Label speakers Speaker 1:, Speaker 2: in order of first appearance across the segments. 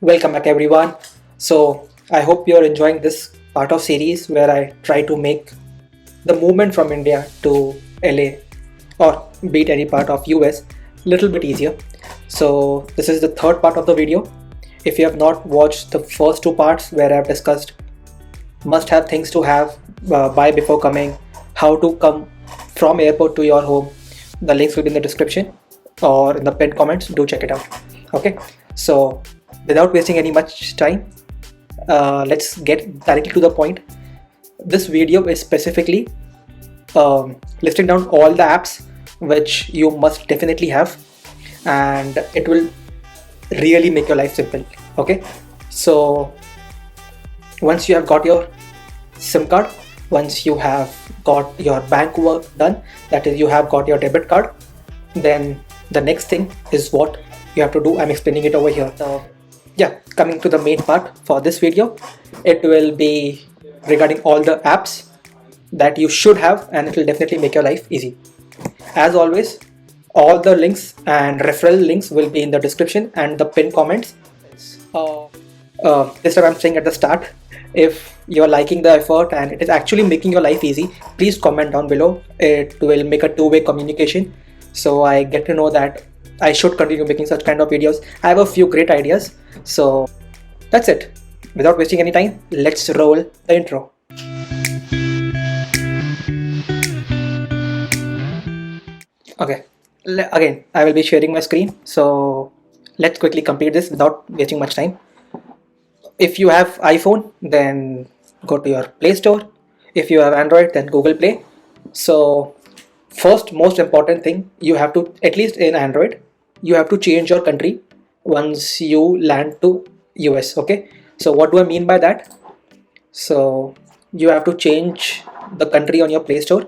Speaker 1: Welcome back everyone. So I hope you're enjoying this part of series where I try to make the movement from India to LA or be it any part of US little bit easier. So this is the third part of the video. If you have not watched the first two parts where I've discussed must have things to have buy before coming, how to come from airport to your home, the links will be in the description or in the pinned comments. Do check it out. Okay, so without wasting any much time, let's get directly to the point. This video is specifically listing down all the apps which you must definitely have, and it will really make your life simple. Okay, so once you have got your SIM card, once you have got your bank work done, that is, you have got your debit card, then the next thing is what you have to do. I'm explaining it over here. Yeah, coming to the main part for this video, it will be regarding all the apps that you should have, and it will definitely make your life easy. As always, all the links and referral links will be in the description and the pinned comments. This time I'm saying at the start, if you're liking the effort and it is actually making your life easy, please comment down below. It will make a two-way communication, so I get to know that I should continue making such kind of videos. I have a few great ideas, so that's it. Without wasting any time, let's roll the intro. Okay, again, I will be sharing my screen, so let's quickly complete this without wasting much time. If you have iPhone, then go to your Play Store. If you have Android, then Google Play. So first, most important thing, you have to, at least in Android, you have to change your country once you land to US. Okay, so what do I mean by that? So you have to change the country on your Play Store.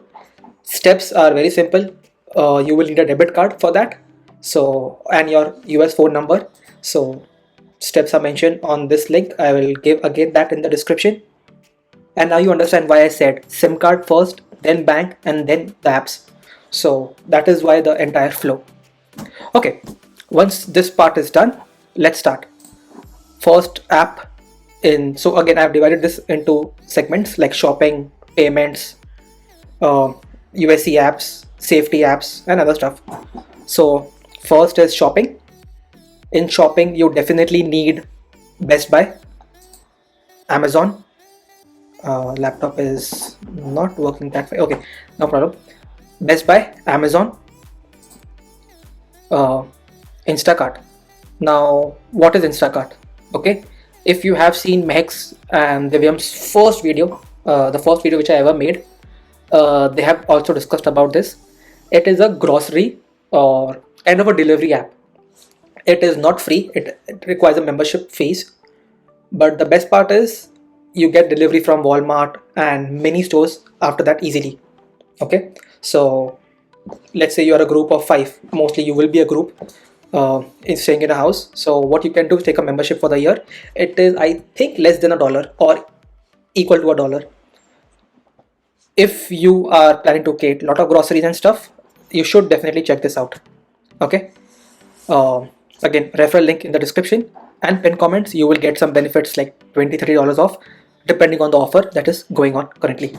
Speaker 1: Steps are very simple. You will need a debit card for that, so, and your US phone number. So steps are mentioned on this link. I will give again that in the description. And now you understand why I said SIM card first, then bank, and then the apps. So that is why the entire flow. Okay, once this part is done, let's start. First app in, so again I've divided this into segments like shopping, payments, USC apps, safety apps, and other stuff. So first is shopping. In shopping, you definitely need Best Buy, Amazon. Laptop is not working that way. Okay, no problem. Best Buy, Amazon, Instacart. Now, what is Instacart? Okay, if you have seen Mehek's and Divyam's first video, the first video which I ever made, they have also discussed about this. It is a grocery or kind of a delivery app. It is not free, it requires a membership fees, but the best part is you get delivery from Walmart and many stores after that easily. Okay, so let's say you are a group of 5, mostly you will be a group in staying in a house. So what you can do is take a membership for the year. It is, I think, less than $1 or equal to $1. If you are planning to get a lot of groceries and stuff, you should definitely check this out. Okay, again, referral link in the description and pin comments. You will get some benefits like $20-30 off depending on the offer that is going on currently.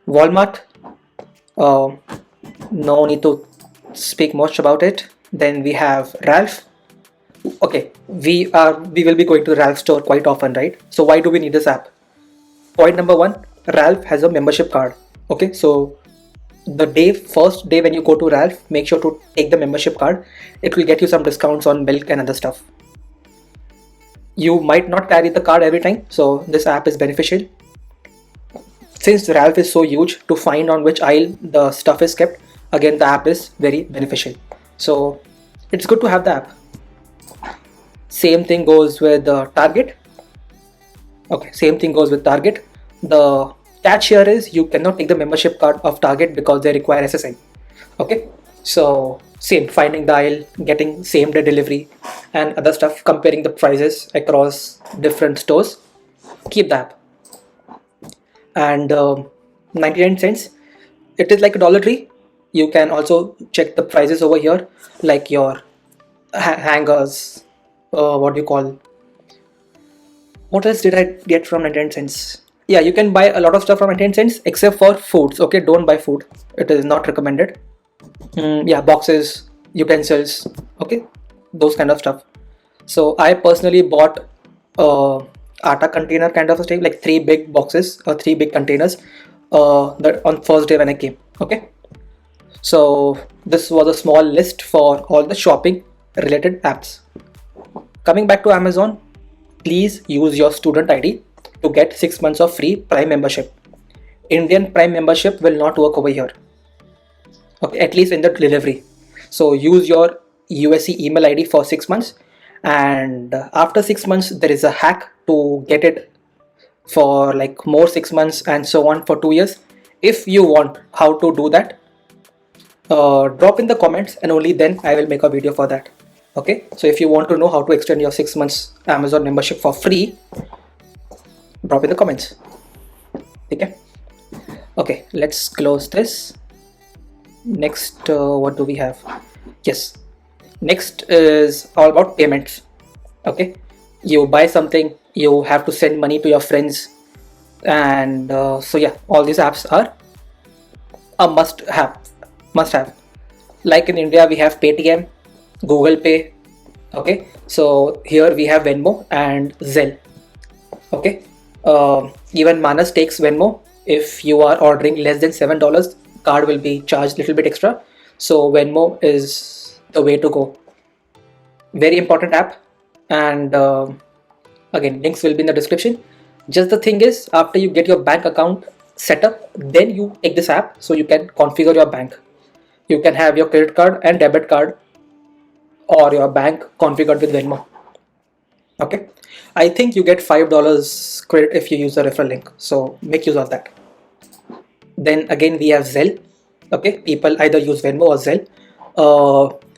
Speaker 1: Walmart, no need to speak much about it. Then we have Ralph. Okay, we will be going to the Ralph store quite often, right? So why do we need this app? Point number one, Ralph has a membership card. Okay, so the first day when you go to Ralph, make sure to take the membership card. It will get you some discounts on milk and other stuff. You might not carry the card every time, so this app is beneficial. Since Ralph is so huge, to find on which aisle the stuff is kept, again the app is very beneficial. So it's good to have the app. Same thing goes with Target. Okay, same thing goes with Target. The catch here is you cannot take the membership card of Target because they require SSN. Okay, so same, finding the aisle, getting same day delivery and other stuff, comparing the prices across different stores. Keep the app. And 99 cents, it is like a Dollar Tree. You can also check the prices over here, like your hangers, what do you call, what else did I get from 99 cents? Yeah, you can buy a lot of stuff from 99 cents except for foods. Okay, don't buy food, it is not recommended. Yeah, boxes, utensils, okay, those kind of stuff. So I personally bought atta container kind of a thing, like 3 big boxes or 3 big containers that on first day when I came. Okay, so this was a small list for all the shopping related apps. Coming back to Amazon, please use your student ID to get 6 months of free Prime membership. Indian Prime membership will not work over here, okay, at least in the delivery. So use your USC email ID for 6 months, and after 6 months there is a hack to get it for like more 6 months and so on for 2 years. If you want how to do that, drop in the comments and only then I will make a video for that. Okay, so if you want to know how to extend your 6 months Amazon membership for free, drop in the comments. Okay, okay, let's close this. Next, what do we have? Yes, next is all about payments. Okay, you buy something, you have to send money to your friends, and so yeah, all these apps are a must have. Like in India we have Paytm, Google Pay. Okay, so here we have Venmo and Zelle. Okay, even Manas takes Venmo. If you are ordering less than $7, card will be charged a little bit extra, so Venmo is the way to go. Very important app, and again, links will be in the description. Just the thing is, after you get your bank account set up, then you take this app so you can configure your bank. You can have your credit card and debit card or your bank configured with Venmo. Okay, I think you get $5 credit if you use the referral link, so make use of that. Then again we have Zelle. Okay, people either use Venmo or Zelle.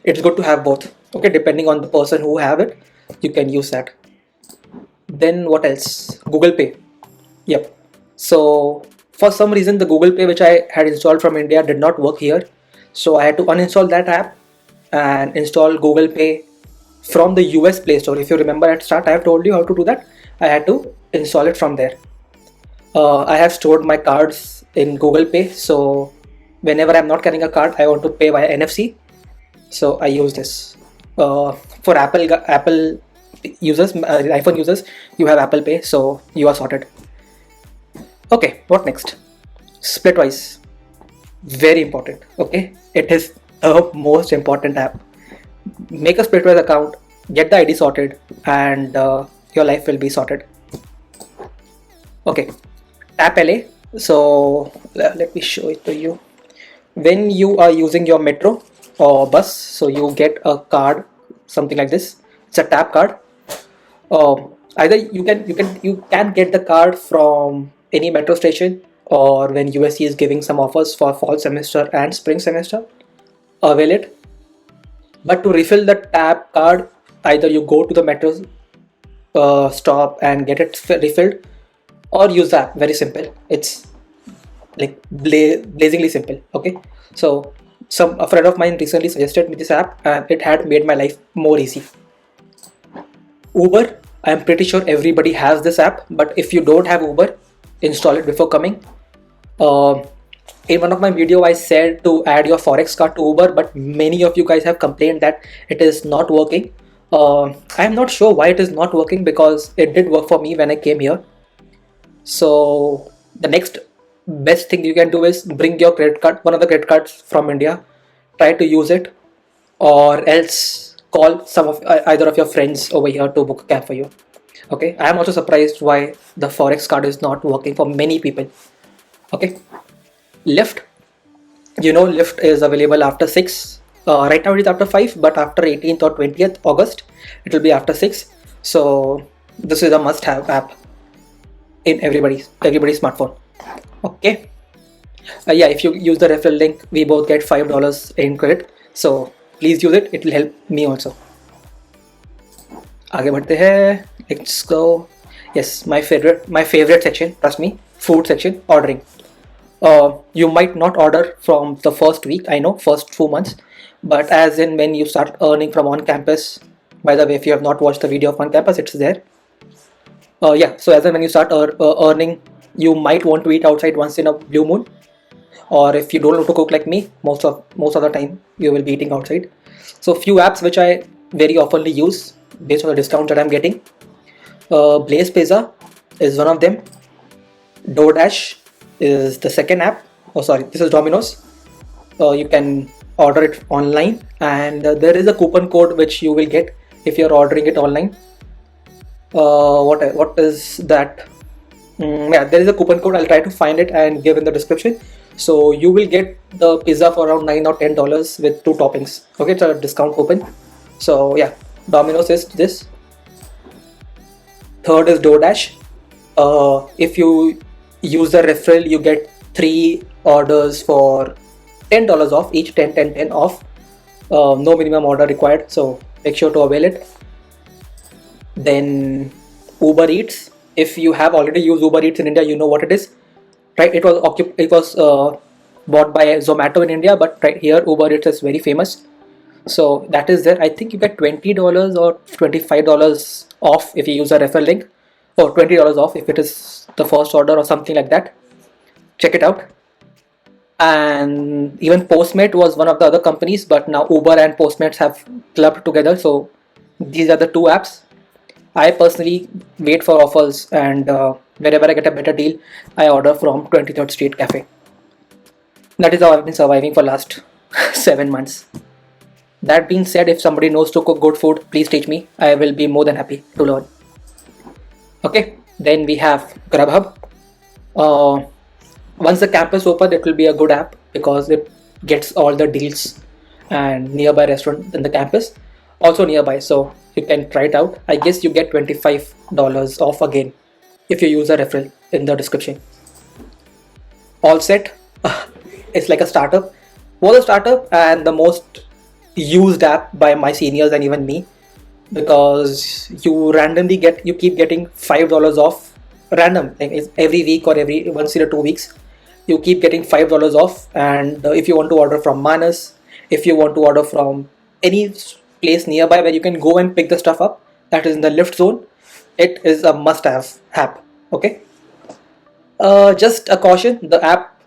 Speaker 1: It's good to have both. Okay, depending on the person who have it, you can use that. Then what else? Google Pay. Yep. So for some reason the Google Pay which I had installed from India did not work here, so I had to uninstall that app and install Google Pay from the US Play Store. If you remember at start I have told you how to do that. I had to install it from there. I have stored my cards in Google Pay, so whenever I'm not carrying a card I want to pay via NFC, so I use this. For Apple users, iPhone users, you have Apple Pay, so you are sorted. Okay, what next? Splitwise, very important. Okay, it is the most important app. Make a Splitwise account, get the ID sorted, and your life will be sorted. Okay, Tap LA. So let me show it to you. When you are using your metro or bus, so you get a card, something like this. It's a tap card. Either you can get the card from any metro station, or when USC is giving some offers for fall semester and spring semester, avail it. But to refill the tap card, either you go to the metro stop and get it refilled, or use the app. Very simple. It's like blazingly simple. Okay, so a friend of mine recently suggested me this app and it had made my life more easy. Uber, I am pretty sure everybody has this app, but if you don't have Uber, install it before coming. In one of my video I said to add your forex card to Uber, but many of you guys have complained that it is not working. I am not sure why it is not working, because it did work for me when I came here. So the next best thing you can do is bring your credit card, one of the credit cards from India, try to use it, or else call some of either of your friends over here to book a cab for you. Okay, I am also surprised why the forex card is not working for many people. Okay, Lyft, Lyft is available after 6. Right now it is after 5, but after 18th or 20th August it will be after 6. So this is a must-have app in everybody's smartphone. Okay, yeah, if you use the referral link we both get $5 in credit, so please use it, it will help me also. आगे बढ़ते हैं, let's go. Yes, my favorite section, trust me, food section, ordering. You might not order from the first week, I know, first 2 months, but as in when you start earning from on campus, By the way, if you have not watched the video of On Campus, it's there. Yeah, so as and when you start earning, you might want to eat outside once in a blue moon, or if you don't know to cook like me, most of the time you will be eating outside. So few apps which I very oftenly use based on the discount that I'm getting. Blaze Pizza is one of them. DoorDash is the second app. Oh, sorry, this is Domino's. You can order it online, and there is a coupon code which you will get if you're ordering it online. What is that? Yeah, there is a coupon code. I'll try to find it and give in the description. So you will get the pizza for around $9 or $10 with 2 toppings. Okay, it's a discount coupon. So yeah, Domino's is this. Third is DoorDash. If you use the referral, you get 3 orders for $10 off, each 10 off. No minimum order required, so make sure to avail it. Then Uber Eats. If you have already used Uber Eats in India, you know what it is, right? It was bought by Zomato in India, but right here Uber Eats is very famous. So that is there. I think you get $20 or $25 off if you use a referral link, or $20 off if it is the first order or something like that. Check it out. And even Postmate was one of the other companies, but now Uber and Postmates have clubbed together. So these are the 2 apps. I personally wait for offers, and wherever I get a better deal, I order from 23rd Street Cafe. That is how I've been surviving for last 7 months. That being said, if somebody knows to cook good food, please teach me. I will be more than happy to learn. Okay, then we have Grubhub. Once the campus open, it will be a good app because it gets all the deals and nearby restaurant in the campus, also nearby, so you can try it out. I guess you get $25 off again if you use a referral in the description. Allset, it's like a startup, was a startup and the most used app by my seniors and even me, because you keep getting $5 off random, like every week or every once in 2 weeks. You keep getting $5 off, and if you want to order from Manas, if you want to order from any place nearby where you can go and pick the stuff up, that is in the lift zone, it is a must-have app. Okay. Just a caution: the app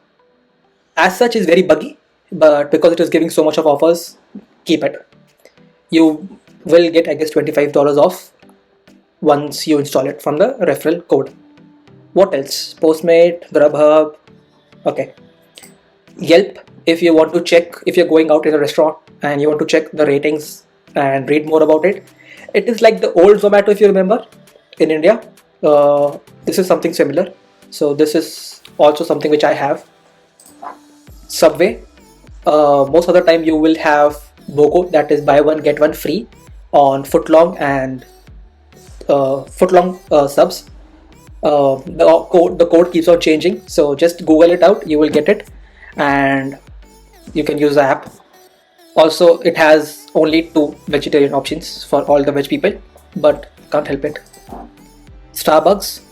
Speaker 1: as such is very buggy, but because it is giving so much of offers, keep it. You will get, I guess, $25 off once you install it from the referral code. What else? Postmate, Grubhub. Okay. Yelp, if you want to check, if you're going out in a restaurant and you want to check the ratings and read more about it, it is like the old Zomato, if you remember, in India. This is something similar. So this is also something which I have. Subway, most of the time you will have BOGO, that is buy one get one free on footlong and subs. The code keeps on changing, so just Google it out, you will get it, and you can use the app. Also, it has only 2 vegetarian options for all the veg people, but can't help it. Starbucks,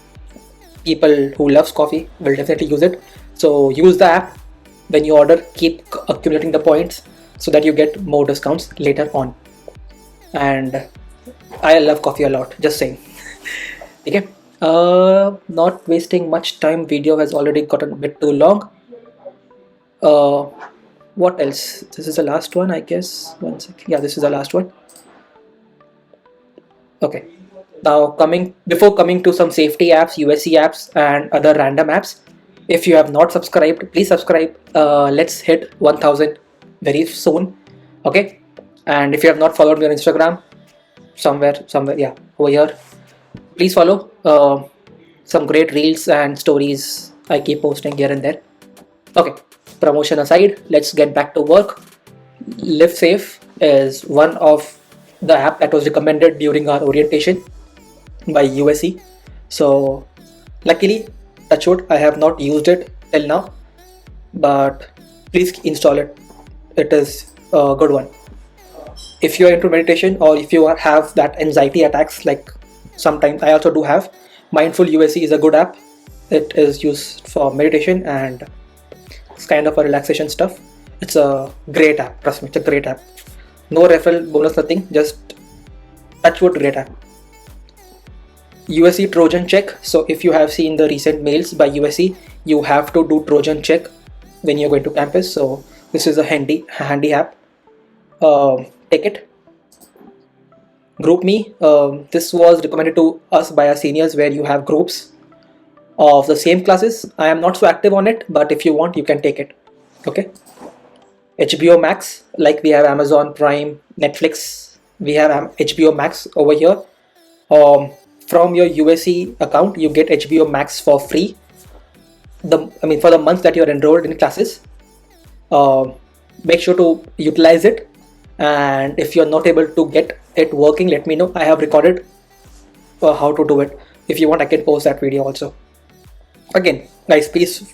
Speaker 1: people who loves coffee will definitely use it, so use the app. When you order, keep accumulating the points so that you get more discounts later on. And I love coffee a lot, just saying. Okay. Not wasting much time, video has already gotten a bit too long. What else? This is the last one, I guess. 1 second. Yeah, this is the last one. Okay. Now before coming to some safety apps, USC apps and other random apps, if you have not subscribed, please subscribe. Let's hit 1000 very soon. Okay. And if you have not followed me on Instagram, somewhere, yeah, over here, please follow. Some great reels and stories I keep posting here and there. Okay, promotion aside, let's get back to work. Live Safe is one of the app that was recommended during our orientation by USC. So luckily, touch wood, I have not used it till now, but please install it. It is a good one. If you are into meditation, or if you have that anxiety attacks, like sometimes I also do have, Mindful USC is a good app. It is used for meditation and it's kind of a relaxation stuff. It's a great app, trust me, it's a great app. No referral bonus, nothing, just Touchwood, great app. USC Trojan check. So if you have seen the recent mails by USC, you have to do Trojan check when you're going to campus. So this is a handy app. Take it. GroupMe. This was recommended to us by our seniors, where you have groups of the same classes. I am not so active on it, but if you want, you can take it. Okay. HBO Max, like we have Amazon Prime, Netflix, we have HBO Max over here. From your USC account, you get HBO Max for free. For the month that you're enrolled in classes. Make sure to utilize it, and if you're not able to get it working, let me know. I have recorded how to do it. If you want, I can post that video also. Again, guys, please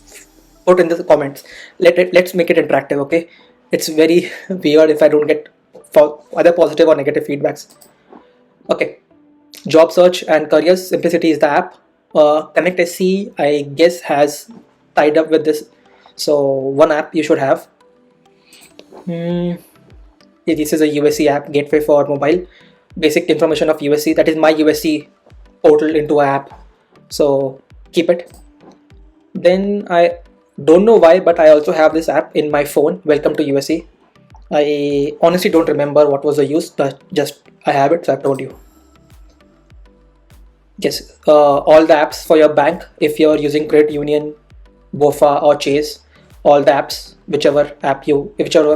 Speaker 1: put in the comments. Let's make it interactive, okay? It's very weird if I don't get either positive or negative feedbacks. Okay, job search and careers. Simplicity is the app. Connect SC, I guess, has tied up with this. So one app you should have. This is a USC app, gateway for mobile. Basic information of USC. That is my USC portal into an app. So keep it. Then I don't know why, but I also have this app in my phone, Welcome to USC. I honestly don't remember what was the use, but just I have it, so I've told you. Yes, all the apps for your bank, if you're using Credit Union, BofA or Chase, all the apps, whichever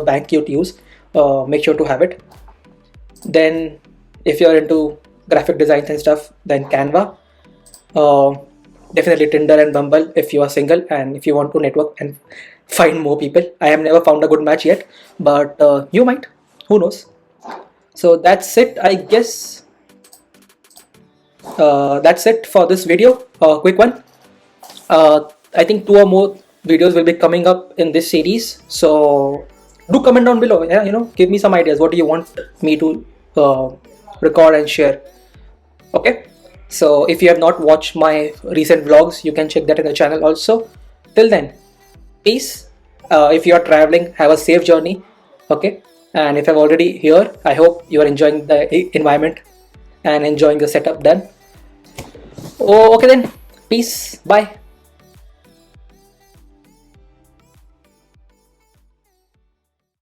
Speaker 1: bank you use, make sure to have it. Then if you're into graphic designs and stuff, then Canva. Definitely Tinder and Bumble if you are single and if you want to network and find more people. I have never found a good match yet, but you might, who knows. So that's it, I guess. That's it for this video. Quick one. I think 2 or more videos will be coming up in this series, so do comment down below. Give me some ideas. What do you want me to record and share? Okay, so if you have not watched my recent vlogs, you can check that in the channel also. Till then, peace. If you are traveling, have a safe journey. Okay, and if I'm already here, I hope you are enjoying the environment and enjoying the setup done. Oh, okay then, peace, bye.